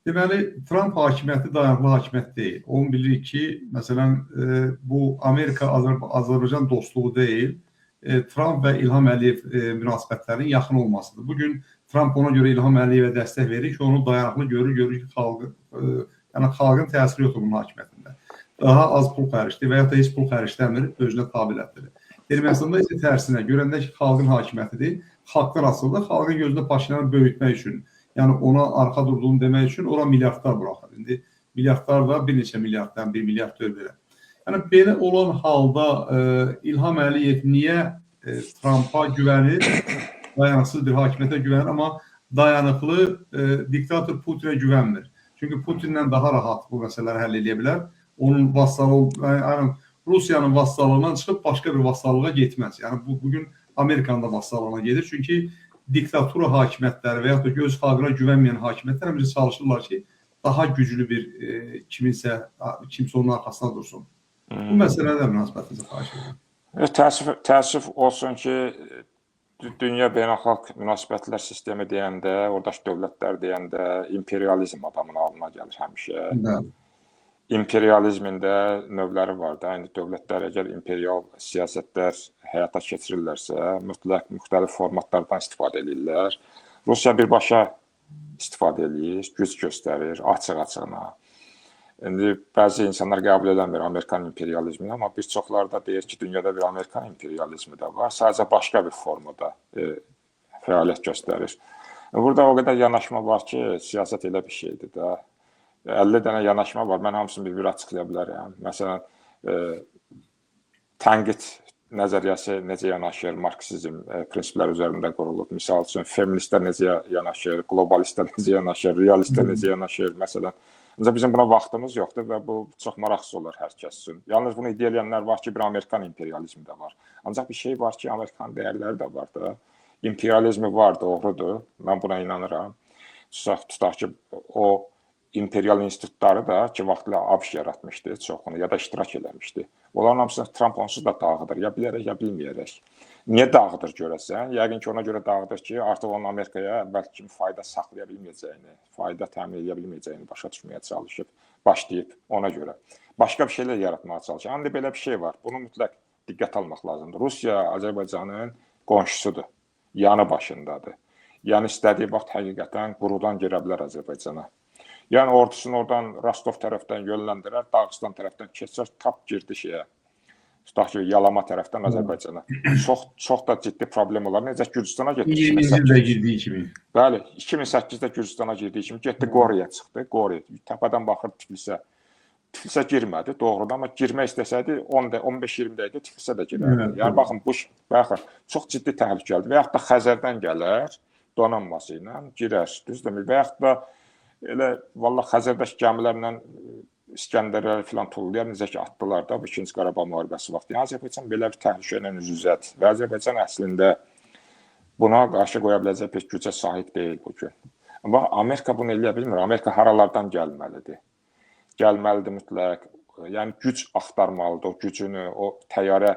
Deməli, Trump hakimiyyəti dayanıqlı hakimiyyət deyil. Onu bilirik ki, məsələn, bu Amerika-Azərbaycan dostluğu deyil, Trump və İlham Əliyev münasibətlərinin yaxın olmasıdır. Bugün Trump ona görə İlham Əliyevə dəstək verir ki, onu dayanıqlı görür ki, xalqın təsiri yoxdur bunun hakimiyyətində. Daha az pul xərcdir və ya da heç pul xərcləmir, özünə tabilətidir. Ermənistanda isə tərsinə, görəndə ki, xalqın hakimiyyətidir, xalqdan asılıdır, xalqın gözündə Paşinyanı böyütmək üçün, yəni ona arxa durduğunu demək üçün ora milyardlar buraxır. İndi milyardlar da bir neçə milyarddan 1 milyard belə. Yəni belə olan halda İlham Əliyev niyə Trumpa güvənir, dayanıqsız bir hakimiyyətə güvənir, amma dayanıqlı diktator Putinə güvənmir. Çünki Putinlə daha rahat bu məsələləri həll edə bilər. Onun vassalığı, Rusiyanın vassallığından çıxıb başqa bir vassallığa getməz. Yəni bugün Amerikanın da vassallığına gedir. Çünki diktatura hakimiyyətləri və ya da göz xalqına güvənməyən hakimiyyətlər həmcə çalışırlar ki, daha güclü bir kimsə onun arxasına dursun. Bu məsələdə münasibətinizi xahiş edirəm. Təəssüf olsun ki, dünya beynəlxalq münasibətlər sistemi deyəndə, oradakı dövlətlər deyəndə imperializm adamın alına gəlir həmişə. İmperializmin də növləri var da. İndi dövlətlər əgər imperial siyasətlər həyata keçirirlərsə, mütləq müxtəlif formatlardan istifadə edirlər. Rusiya birbaşa istifadə edir, güc göstərir, açıq-açığına. İndi bəzi insanlar qəbul edəmir Amerikan imperializmini, amma bir çoxları da deyir ki, dünyada bir Amerikan imperializmi də var, sadəcə başqa bir formada fəaliyyət göstərir. Burada o qədər yanaşma var ki, siyasət elə bir şeydir də. 50 dənə yanaşma var, mən hamısını bir açıqlaya bilərəm. Məsələn, tənqid nəzəriyyəsi necə yanaşır, marksizm prinsiplər üzərində qurulub. Misal üçün, feministlər necə yanaşır, globalistlər necə yanaşır, realistlər necə yanaşır, məsələn. Ancaq bizim buna vaxtımız yoxdur və bu çox maraqsız olur hər kəs üçün. Yalnız bunu iddia edənlər var ki, bir Amerikan imperializmi də var. Ancaq bir şey var ki, Amerikan dəyərləri də var da. İmperializmi var, doğrudur. Mən buna inanıram. Tutaq ki, o imperial institutları da ki, vaxtla ABŞ yaratmışdı çoxunu, ya da iştirak eləmişdi. Onların hamısını Trump onsuz da dağıdır, ya bilərək, ya bilməyərək. Niyə dağıdır görəsən? Yəqin ki, ona görə dağıdır ki, artıq onun Amerikaya bəlkə kimi fayda saxlaya bilməyəcəyini, fayda təmin edə bilməyəcəyini başa düşməyə çalışıb, başlayıb ona görə. Başqa bir şeylər yaratmağa çalışır. Ancaq belə bir şey var, bunu mütləq diqqət almaq lazımdır. Rusiya Azərbaycanın qonşusudur, yanı başındadır. Yəni, istədiyi vaxt həqiqətən qurudan girə bilər Azərbaycana. Yəni, ordusunu oradan Rostov tərəfdən yönləndirər, Dağıstan tərəfdən keçər, tap girdi şeyə. Tutaq ki, Yalama tərəfdən Azərbaycana. Çox da ciddi problem olar. Necə Gürcistana getdi? 2008-də girdiyi kimi. Bəli, 2008-də Gürcistana girdiyi kimi getdi, Qoriyə çıxdı. Qori, təpədən baxır Tiflisə. Tiflisə girmədi, doğrudan, amma girmək istəsəydi 15-20 dəqiqə Tiflisə də girərdi. Yəni, baxın, baxın, çox ciddi təhlükəlidir. Və yaxud da Xəzərdən gələr, donanması ilə girər, düzdürmü? Və yaxud da elə, valla Xəzərdəki gəmilərlə İskəndərləri filan tullayar, necə ki, atdılar da bu 2-ci Qarabağ müharibəsi vaxtı. Yəni, Azərbaycan belə bir təhlükə ilə üz-üzədir və Azərbaycan əslində buna qarşı qoya biləcək pek gücə sahib deyil bugün. Amma Amerika bunu eləyə bilmir. Amerika haralardan gəlməlidir. Gəlməlidir mütləq. Yəni, güc axtarmalıdır, o gücünü, o təyyarə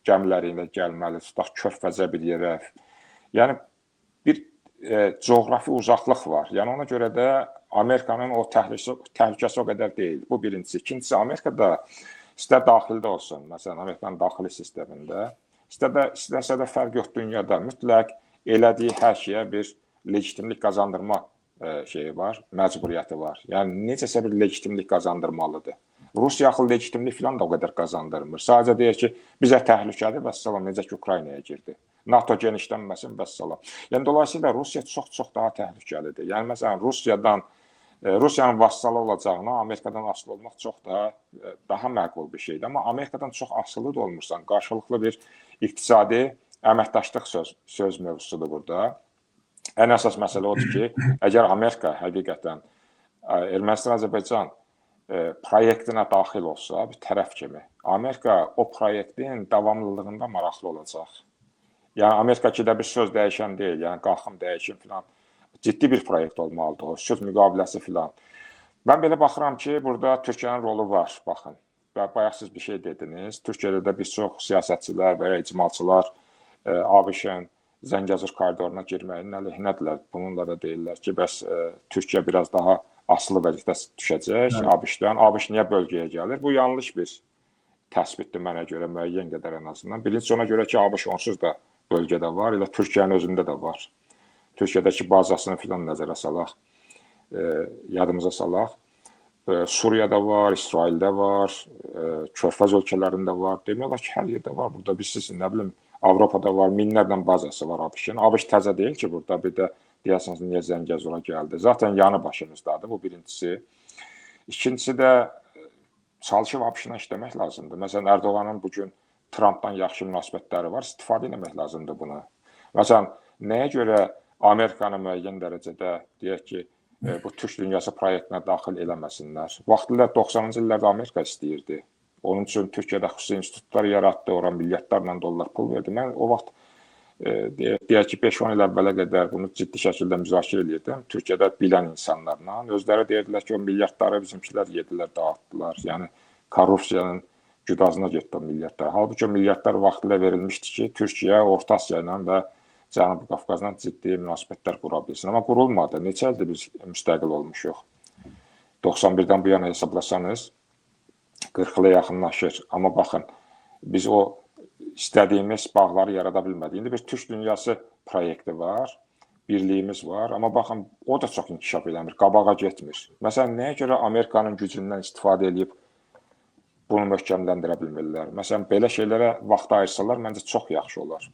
gəmiləri ilə gəlməlidir, tutaq körfəzə bir yerə. Yəni, bir coğrafi uzaqlıq var. Yəni, ona görə də Amerikanın o təhlükəsi o qədər deyil. Bu birincisi. İkincisi, Amerikada istər daxildə olsun, məsələn, Amerikanın daxili sistemində, istərsə də fərq yox dünyada mütləq elədiyi hər şeyə bir legitimlik qazandırma şeyi var, məcburiyyəti var. Yəni, necəsə bir legitimlik qazandırmalıdır. Rusiya axı legitimlik filan da o qədər qazandırmır. Sadəcə deyir ki, bizə təhlükədir, vəssalam, necə ki, Ukraynaya girdi. NATO genişlənməsin, vəssalam. Yəni, dolayısıyla Rusiya çox daha təhlükəlidir. Yəni, məsələn, Rusiyanın vassalı olacağına Amerikadan asılı olmaq çox daha məqbul bir şeydir. Amma Amerikadan çox asılı da olmursan, qarşılıqlı bir iqtisadi əməkdaşlıq söz mövzusudur burada. Ən əsas məsələ odur ki, əgər Amerika həqiqətən Ermənistan-Azərbaycan proyektinə daxil olsa, bir tərəf kimi, Amerika o proyektin davamlılığında maraqlı olacaq. Yəni, Amerika ki də bir söz dəyişən deyil, yəni qalxım dəyişim filan. Ciddi bir proyekt olmalıdır o, söz müqaviləsi filan. Mən belə baxıram ki, burada Türkiyənin rolu var, baxın. Bayaq siz bir şey dediniz. Türkiyədə də bir çox siyasətçilər və ya icmalçılar ABŞ-ın Zəngəzur koridoruna girməyin əleyhinədirlər. Bununla da deyirlər ki, bəs Türkiyə biraz daha asılı vəziyyətə düşəcək ABŞ-dan. ABŞ niyə bölgəyə gəlir? Bu yanlış bir təsbitdir mənə görə, müəyyən qədər ən azından. Birincisi ona görə ki, ABŞ onsuz da bölgədə var, elə Türkiyənin özündə də var. Türkiyədəki bazasını filan nəzərə salaq, yadımıza salaq. Suriyada var, İsraildə var, Körfəz ölkələrində var. Demək olar ki, hər yerdə var. Burada biz nə bilim, Avropada var, minlərlə bazası var ABŞ-ın. ABŞ təzə deyil ki, burada bir də deyərsiniz niyə Zəngəzura gəldi. Zaten yanı başımızdadır, bu birincisi. İkincisi də çalışıb ABŞ-la işləmək lazımdır. Məsələn, Ərdoğanın bugün Trumpdan yaxşı münasibətləri var, istifadə etmək lazımdır buna. Məsələn, nəyə görə Amerikanı müəyyən dərəcədə deyək ki, bu Türk dünyası proyektinə daxil eləməsinlər? Vaxtilə 90-cı illərdə Amerika istəyirdi. Onun üçün Türkiyədə xüsusi institutlar yaratdı, ora milyardlarla dollar pul verdi. Mən o vaxt deyək ki, 5-10 il əvvələ qədər bunu ciddi şəkildə müzakirə edirdim. Türkiyədə bilən insanlarla. Özləri deyirdilər ki, o milyardları bizimkilər yedilər, dağıtdılar. Yəni, korrupsiyanın güdazına getdi o milyardlar. Halbuki o milyardlar vaxtilə verilmişdi ki, Türkiyə Orta Asiya ilə və Cənubi Qafqazla ciddi münasibətlər qura bilsin. Amma qurulmadı. Neçə ildir biz müstəqil olmuşuq? 91-dən bu yana hesablasanız 40 ilə yaxınlaşır. Amma baxın, biz o istədiyimiz bağları yarada bilmədik. İndi bir Türk dünyası proyekti var, birliyimiz var. Amma baxın, o da çox inkişaf eləmir, qabağa getmir. Məsələn, nəyə görə Amerikanın gücündən istifadə edib bunu möhkəmləndirə bilmirlər? Məsələn, belə şeylərə vaxt ayırsalar, məncə çox yaxşı olar.